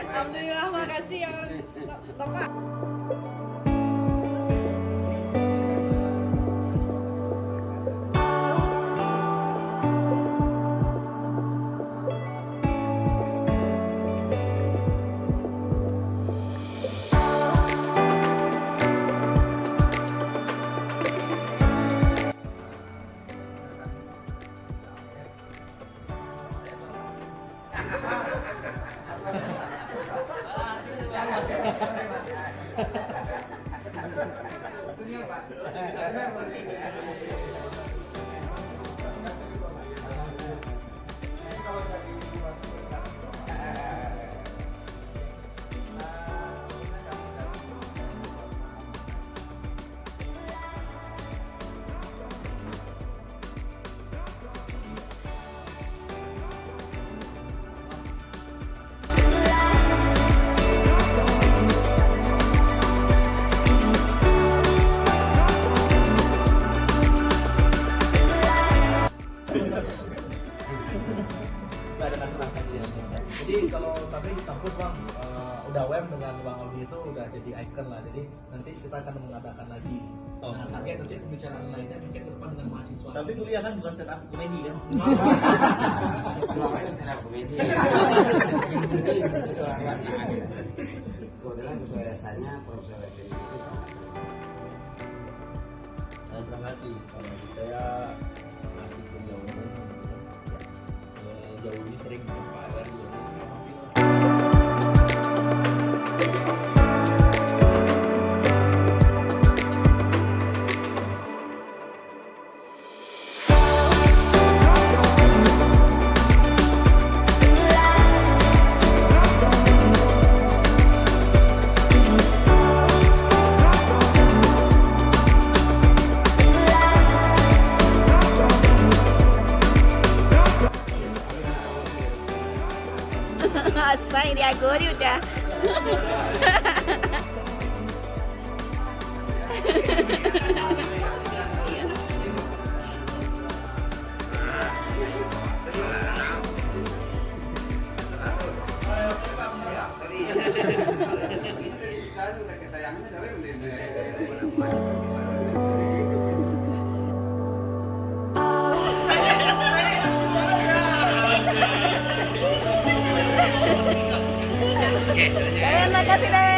Alhamdulillah, makasih ya Bapak. Jadi kalau tapi kampus bang udah WEM dengan Bang Audi itu udah jadi icon lah. Jadi nanti kita akan mengadakan lagi. Nah, target nanti pembicaraan lainnya mungkin ke depan dengan mahasiswa. Tapi kuliah kan bukan stand up komedi kan? Makanya stand up komedi. Kebetulan ketua yayasannya Profesor Edwin itu sangat Senang hati. Kalau saya masih kuliah umum, sejauh ini sering berpayar juga sih. Masa ini aku udah. Terima kasih.